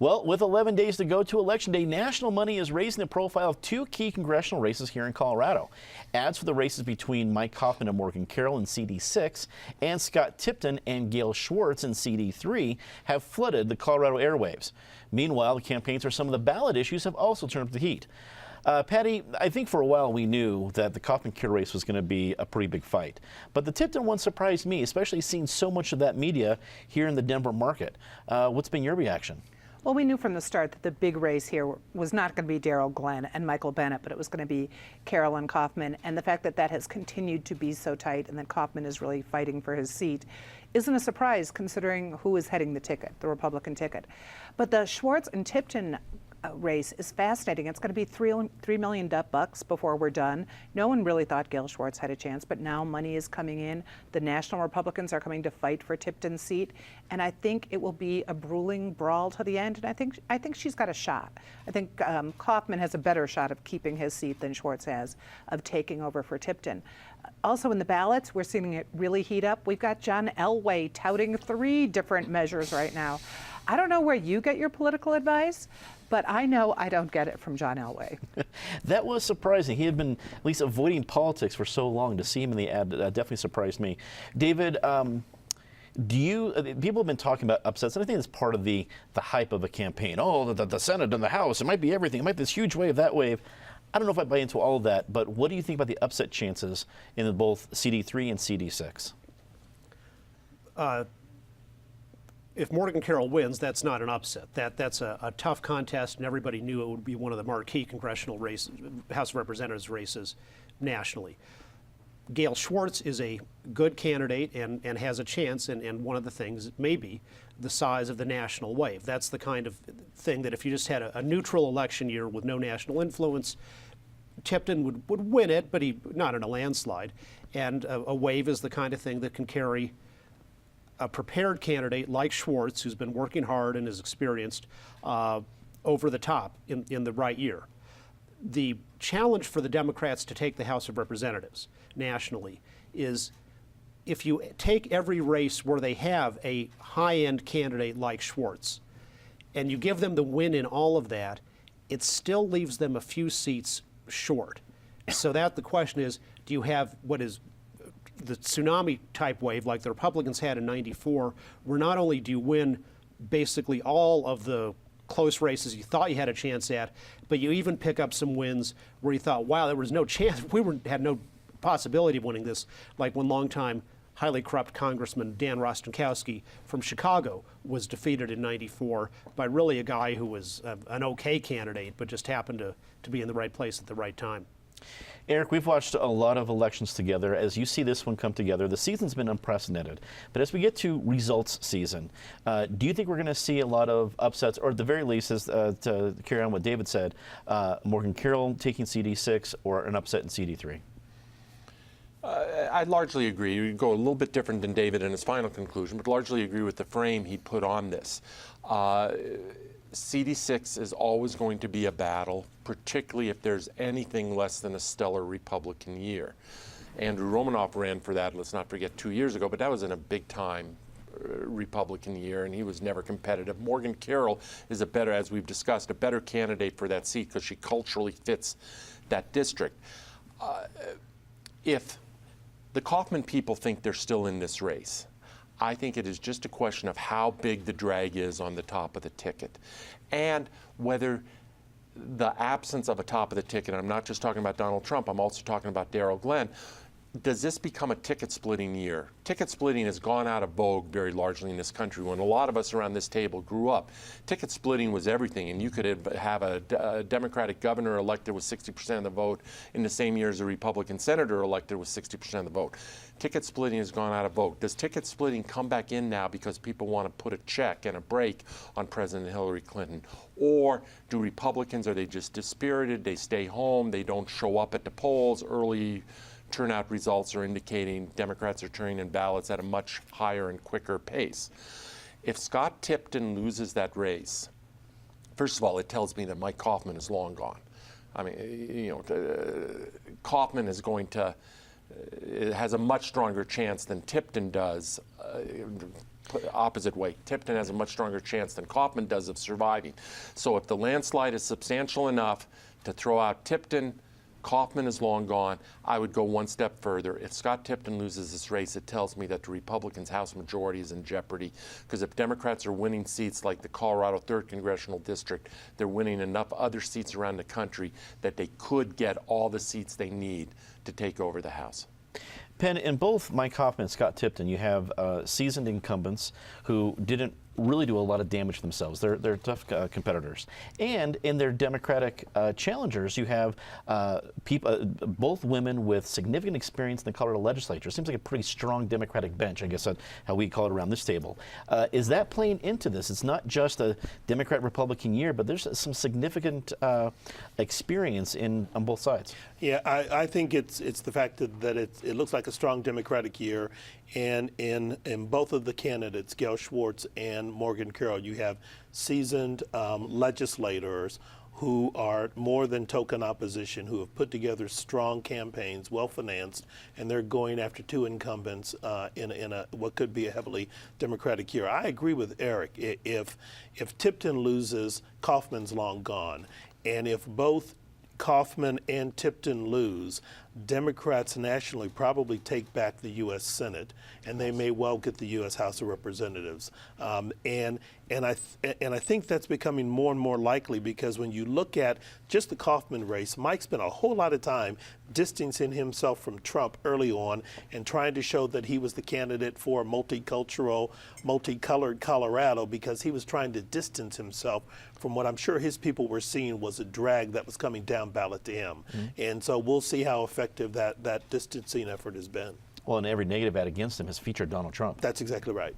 Well, with 11 days to go to Election Day, national money is raising the profile of two key congressional races here in Colorado. Ads for the races between Mike Coffman and Morgan Carroll in CD6 and Scott Tipton and Gail Schwartz in CD3 have flooded the Colorado airwaves. Meanwhile, the campaigns for some of the ballot issues have also turned up the heat. Patty, I think for a while we knew that the Coffman-Carroll race was going to be a pretty big fight. But the Tipton one surprised me, especially seeing so much of that media here in the Denver market. What's been your reaction? Well, we knew from the start that the big race here was not going to be Darrell Glenn and Michael Bennett, but it was going to be Carroll and Coffman. And the fact that that has continued to be so tight and that Coffman is really fighting for his seat isn't a surprise considering who is heading the ticket, the Republican ticket. But the Schwartz and Tipton race is fascinating. It's going to be $3 million before we're done. No one really thought Gail Schwartz had a chance, but now money is coming in. The national Republicans are coming to fight for Tipton's seat, and I think it will be a grueling brawl to the end. And I think she's got a shot. I think Coffman has a better shot of keeping his seat than Schwartz has of taking over for Tipton. Also in the ballots, we're seeing it really heat up. We've got John Elway touting 3 different measures right now. I don't know where you get your political advice, but I know I don't get it from John Elway. That was surprising. He had been at least avoiding politics for so long. To see him in the ad definitely surprised me. David, people have been talking about upsets, and I think it's part of the hype of a campaign. Oh, the Senate and the House, it might be everything. It might be this huge wave, that wave. I don't know if I buy into all of that, but what do you think about the upset chances in both CD3 and CD6? If Morgan Carroll wins, that's not an upset. That's a tough contest, and everybody knew it would be one of the marquee congressional races, House of Representatives races nationally. Gail Schwartz is a good candidate and has a chance, and one of the things may be the size of the national wave. That's the kind of thing that if you just had a neutral election year with no national influence, Tipton would win it, but not in a landslide. And a wave is the kind of thing that can carry a prepared candidate like Schwartz, who's been working hard and is experienced, over the top in the right year. The challenge for the Democrats to take the House of Representatives nationally is if you take every race where they have a high-end candidate like Schwartz and you give them the win in all of that, it still leaves them a few seats short. So that the question is, do you have what is the tsunami type wave like the Republicans had in '94, where not only do you win basically all of the close races you thought you had a chance at, but you even pick up some wins where you thought, wow, there was no chance, had no possibility of winning this, like when longtime highly corrupt Congressman Dan Rostenkowski from Chicago was defeated in '94 by really a guy who was an okay candidate, but just happened to be in the right place at the right time. Eric, we've watched a lot of elections together. As you see this one come together, the season's been unprecedented. But as we get to results season, do you think we're going to see a lot of upsets, or at the very least, as, to carry on what David said, Morgan Carroll taking CD6 or an upset in CD3? I largely agree. You go a little bit different than David in his final conclusion, but largely agree with the frame he put on this. CD6 is always going to be a battle, particularly if there's anything less than a stellar Republican year. Andrew Romanoff ran for that, let's not forget, 2 years ago, but that was in a big-time Republican year, and he was never competitive. Morgan Carroll is a better, as we've discussed, a better candidate for that seat because she culturally fits that district. If the Coffman people think they're still in this race, I think it is just a question of how big the drag is on the top of the ticket and whether the absence of a top of the ticket, and I'm not just talking about Donald Trump, I'm also talking about Darrell Glenn, does this become a ticket splitting year? Ticket splitting has gone out of vogue very largely in this country. When a lot of us around this table grew up, ticket splitting was everything, and you could have a Democratic governor elected with 60% of the vote in the same year as a Republican senator elected with 60% of the vote. Ticket splitting has gone out of vogue. Does ticket splitting come back in now because people want to put a check and a break on President Hillary Clinton? Or do Republicans, are they just dispirited, they stay home, they don't show up at the polls? Early turnout results are indicating Democrats are turning in ballots at a much higher and quicker pace. If Scott Tipton loses that race, first of all, it tells me that Mike Coffman is long gone. I mean, Coffman is going to, has a much stronger chance than Tipton does. opposite way. Tipton has a much stronger chance than Kaufman does of surviving. So if the landslide is substantial enough to throw out Tipton, Kaufman is long gone. I would go one step further. If Scott Tipton loses this race, it tells me that the Republicans' House majority is in jeopardy, because if Democrats are winning seats like the Colorado 3rd Congressional District, they're winning enough other seats around the country that they could get all the seats they need to take over the House. Penn, in both Mike Hoffman and Scott Tipton, you have seasoned incumbents who didn't really do a lot of damage themselves. They're tough competitors. And in their Democratic challengers, you have people, both women with significant experience in the Colorado legislature. Seems like a pretty strong Democratic bench, I guess how we call it around this table. Is that playing into this? It's not just a Democrat-Republican year, but there's some significant experience on both sides. Yeah, I think it's the fact that it looks like a strong Democratic year, and in both of the candidates, Gail Schwartz and Morgan Carroll, you have seasoned legislators who are more than token opposition, who have put together strong campaigns, well financed, and they're going after two incumbents in what could be a heavily Democratic year. I agree with Eric. If Tipton loses, Kaufman's long gone, and if both Kaufman and Tipton lose, Democrats nationally probably take back the U.S. Senate, and they may well get the U.S. House of Representatives. And I think that's becoming more and more likely, because when you look at just the Kaufman race, Mike spent a whole lot of time distancing himself from Trump early on and trying to show that he was the candidate for a multicultural, multicolored Colorado, because he was trying to distance himself from what I'm sure his people were seeing was a drag that was coming down ballot to him. Mm-hmm. And so we'll see how effective that distancing effort has been. Well, and every negative ad against him has featured Donald Trump. That's exactly right.